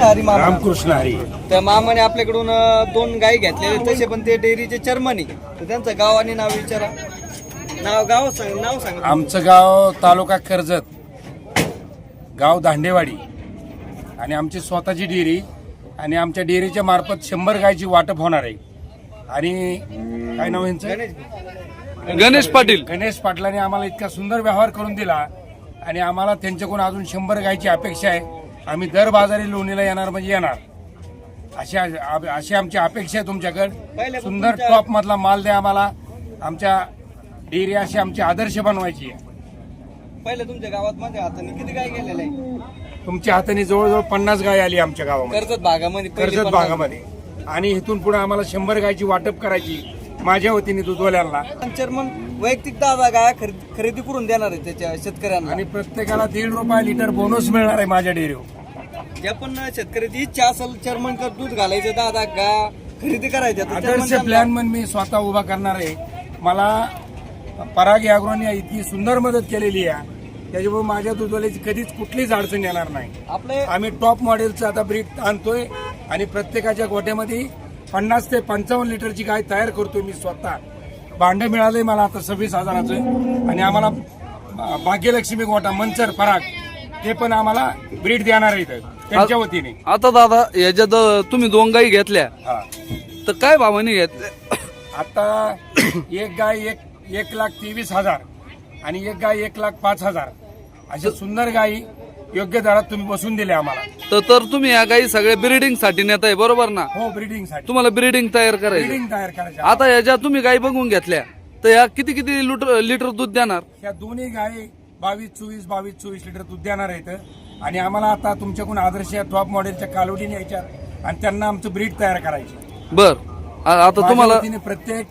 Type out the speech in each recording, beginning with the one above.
हरी मामा. रामकृष्ण हरी. त्या मामाने आपल्याकडून 2 गायी घेतलेले, तसे पण ते डेअरीचे चेअरमन आहे. तर त्यांचं गाव आणि नाव विचारा. नाव सांगा. आमचं गाव तालुका कर्जत, गाव दांडेवाडी, आणि आमची स्वतःची डेअरी, आणि आमच्या डेअरीच्या मार्फत 100 गायची वाटप होणार आहे. आणि काय नाव यांचं? गणेश पाटील. गणेश पाटलांनी आम्हाला इतका सुंदर व्यवहार करून दिला, आणि आम्हाला त्यांच्याकडून अजून 100 गायची अपेक्षा आहे. आम्ही दर बाजारी लोणीला येणार म्हणजे येणार, अशी आमची अपेक्षा आहे तुमच्याकडे. सुंदर टॉप मधला माल द्या आम्हाला. आमच्या डेअरी अशी आमची आदर्श बनवायची आहे. पहिले तुमच्या गावात मध्ये हाताने किती गाय गेलेले आहे? तुमच्या हाताने जवळजवर 50 गाय आली आमच्या गावामध्ये, कर्जत भागामध्ये. कर्जत भागामध्ये. आणि इथून पुढे आम्हाला 100 गायची वाटप करायची माझ्या वतीने दुधवाल्यांना. चेअरमन वैयक्तिक 10 गाय खरेदी करून देणार आहे त्याच्या शेतकऱ्यांना, आणि प्रत्येकाला ₹1.5 लिटर बोनस मिळणार आहे माझ्या डेअरीवर. ज्या पण शेतकऱ्याची इच्छा असेल चेअरमन दूध घालायचं, 10 गाय खरेदी करायच्या, तर आदर्श chairman प्लॅन म्हणून मी स्वतः उभा करणार आहे. मला पराग ॲग्रोने इतकी सुंदर मदत केलेली आहे, त्याच्यामुळे माझ्या दुधवाल्याची कधीच कुठलीच अडचण येणार नाही. आपले आम्ही टॉप मॉडेलचं आता ब्रीड आणतोय, आणि प्रत्येकाच्या गोठ्यामध्ये 50 ते 55 लिटरची गाय तयार करतोय मी स्वतः. भांडं मिळालंय मला आता 26,000चं, आणि आम्हाला भाग्यलक्ष्मी गोठा मंचर पराग ते पण आम्हाला ब्रीड देणार आहे त्यांच्या वतीने. आता दादा याच्यात तुम्ही 2 गायी घेतल्या, हा, तर काय भावाने घेतल्या? आता एक गाय 1,23,000 आणि एक गाय 1,05,000 अशा सुंदर गायी योग्य दरात तुम्ही बसून दिले आम्हाला. तर तुम्ही या गायी सगळ्या ब्रीडिंग साठी नेताय, बरोबर ना? हो, ब्रीडिंग साठी. तुम्हाला ब्रीडिंग तयार करायची. ब्रीडिंग तयार करायची. आता याच्या तुम्ही गायी बघून घेतल्या, तर या किती लिटर दूध देणार? ह्या दोन्ही गायी 22-24 लिटर दूध देणार आहेत. आणि आम्हाला आता तुमच्याकडून आदर्श टॉप मॉडेलच्या कालोडी न्यायच्या, आणि त्यांना आमचं ब्रीड तयार करायची. बर, आता तुम्हाला प्रत्येक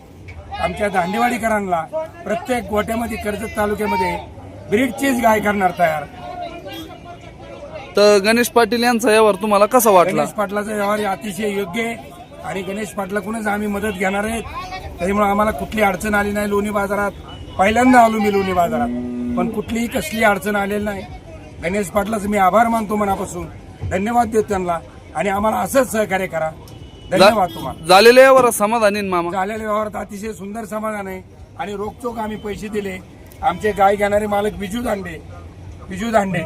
आमच्या दांडेवाडीकरांना प्रत्येक गोट्यामध्ये कर्जत तालुक्यामध्ये ब्रीडचीच गाय करणार तयार. तर गणेश पाटील यांचा व्यवहार तुम्हाला कसा वाटला? गणेश पाटलाचा व्यवहार अतिशय योग्य आहे, आणि गणेश पाटलाकडूनच आम्ही मदत घेणार आहेत. त्यामुळे आम्हाला कुठली अडचण आली नाही. लोणी बाजारात पहिल्यांदा आलो मी लोणी बाजारात, पण कुठलीही कसली अडचण आलेली नाही. गणेश पाटलाचं मी आभार मानतो मनापासून, धन्यवाद देतो त्यांना, आणि आम्हाला असंच सहकार्य करा. धन्यवाद तुम्हाला. झालेल्या व्यवहारात समाधानी मामा? झालेल्या व्यवहारात अतिशय सुंदर समाधान आहे, आणि रोखचोक आम्ही पैसे दिले. आमचे गाय घेणारे मालक बिजू दांडे